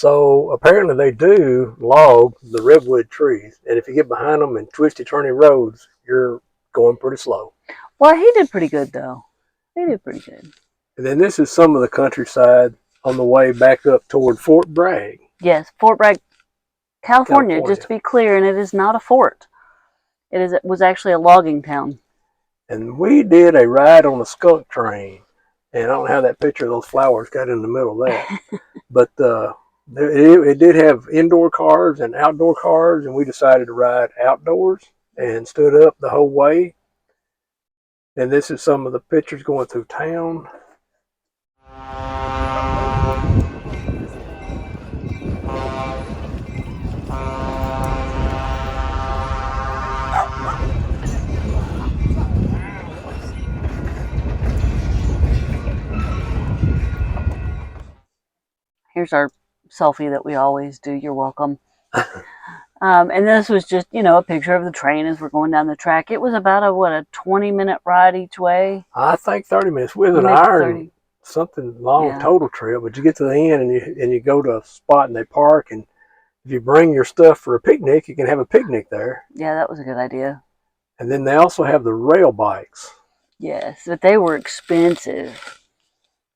So apparently they do log the redwood trees, and if you get behind them in twisty, turny roads, you're going pretty slow. Well, he did pretty good though. He did pretty good. And then this is some of the countryside on the way back up toward Fort Bragg. Yes, Fort Bragg, California. Just to be clear, and it is not a fort. It was actually a logging town. And we did a ride on a skunk train, and I don't know how that picture of those flowers got in the middle of that, but it did have indoor cars and outdoor cars, and we decided to ride outdoors and stood up the whole way. And this is some of the pictures going through town. Here's our selfie that we always do. You're welcome. And this was just, a picture of the train as we're going down the track. It was about a 20-minute ride each way. I think 30 minutes with an iron something long total trip, but you get to the end and you go to a spot and they park, and if you bring your stuff for a picnic, you can have a picnic there. Yeah, that was a good idea. And then they also have the rail bikes. Yes, but they were expensive.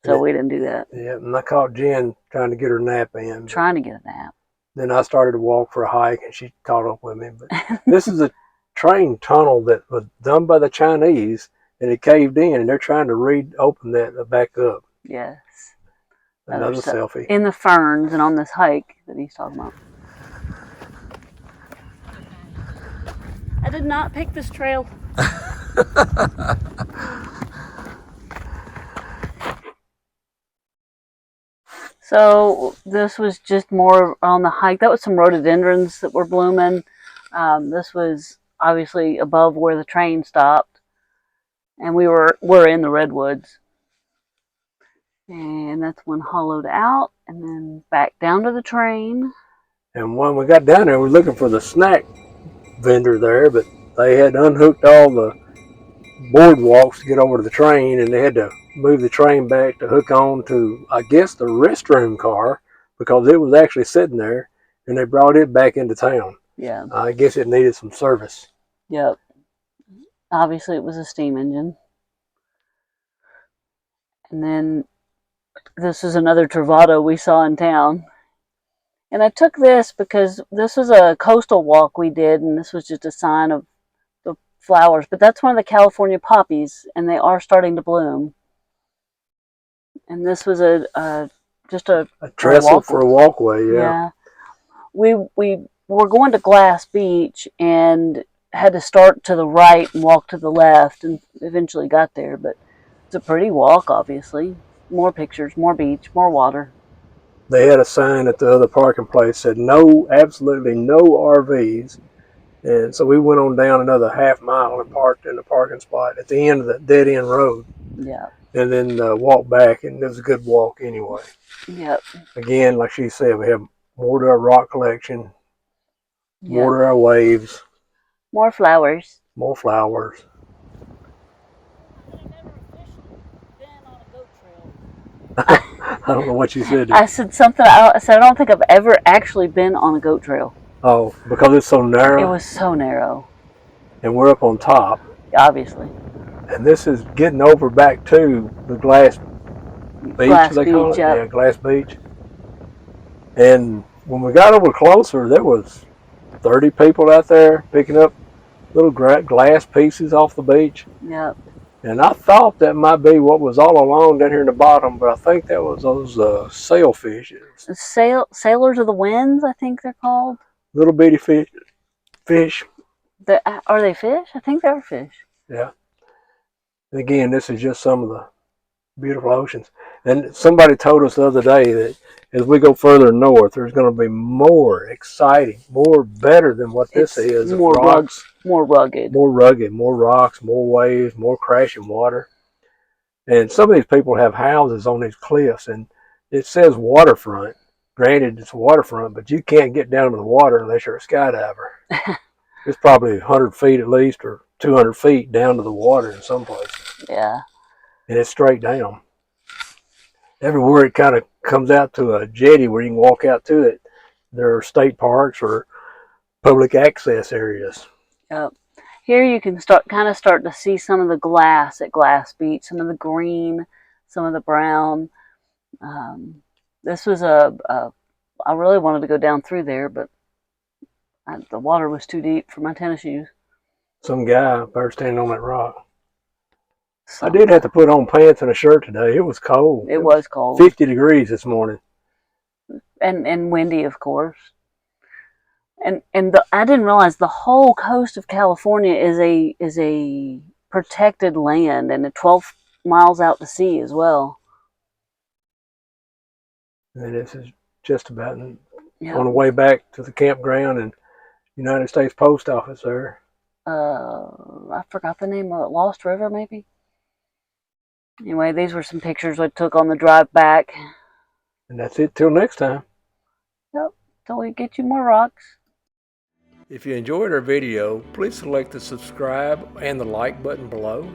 So we didn't do that. Yeah, and I caught Jen trying to get her nap in. Trying to get a nap. Then I started to walk for a hike, and she caught up with me. But this is a train tunnel that was done by the Chinese, and it caved in, and they're trying to reopen that back up. Yes. Another selfie. In the ferns and on this hike that he's talking about. I did not pick this trail. So this was just more on the hike. That was some rhododendrons that were blooming. This was obviously above where the train stopped, and we're in the redwoods. And that's one hollowed out, and then back down to the train. And when we got down there, we were looking for the snack vendor there, but they had unhooked all the boardwalks to get over to the train, and they had to move the train back to hook on to, I guess, the restroom car, because it was actually sitting there, and they brought it back into town. Yeah. I guess it needed some service. Yep. Obviously, it was a steam engine. And then this is another Travato we saw in town. And I took this because this was a coastal walk we did, and this was just a sign of the flowers. But that's one of the California poppies, and they are starting to bloom. And this was just a trestle for a walkway. Yeah. We were going to Glass Beach and had to start to the right and walk to the left, and eventually got there. But it's a pretty walk, obviously. More pictures, more beach, more water. They had a sign at the other parking place that said absolutely no RVs. And so we went on down another half mile and parked in the parking spot at the end of the dead end road. Yeah. And then walked back, and it was a good walk anyway. Yep. Again, like she said, we have more to our rock collection, more to our waves. More flowers. More flowers. I don't know what you said. I said something. I said I don't think I've ever actually been on a goat trail. Oh, because it's so narrow? It was so narrow. And we're up on top. Obviously. And this is getting over back to the Glass Beach, they call it? Yeah, Glass Beach. And when we got over closer, there was 30 people out there picking up little glass pieces off the beach. Yep. And I thought that might be what was all along down here in the bottom, but I think that was those sailfish. Sailors of the Winds, I think they're called. Little bitty fish. Are they fish? I think they're fish. Yeah. And again, this is just some of the beautiful oceans. And somebody told us the other day that as we go further north, there's going to be more exciting, better than what this is. More rocks, more rugged. More rugged, more rocks, more waves, more crashing water. And some of these people have houses on these cliffs, and it says waterfront. Granted, it's waterfront, but you can't get down to the water unless you're a skydiver. It's probably 100 feet at least, or 200 feet down to the water in some places. Yeah. And it's straight down. everywhere it kind of comes out to a jetty where you can walk out to it, there are state parks or public access areas. Yep. Here you can start to see some of the glass at Glass Beach, some of the green, some of the brown. This was I really wanted to go down through there, but the water was too deep for my tennis shoes. Some guy up there standing on that rock. So, I did have to put on pants and a shirt today. It was cold. It was cold. 50 degrees this morning. And windy, of course. And I didn't realize the whole coast of California is a protected land, and 12 miles out to sea as well. And this is just about on Yeah. the way back to the campground and United States Post Office there. I forgot the name of it. Lost River, maybe? Anyway, these were some pictures I took on the drive back. And that's it till next time. Yep, till we get you more rocks. If you enjoyed our video, please select the subscribe and the like button below.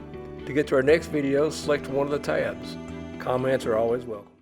To get to our next video, select one of the tabs. Comments are always welcome.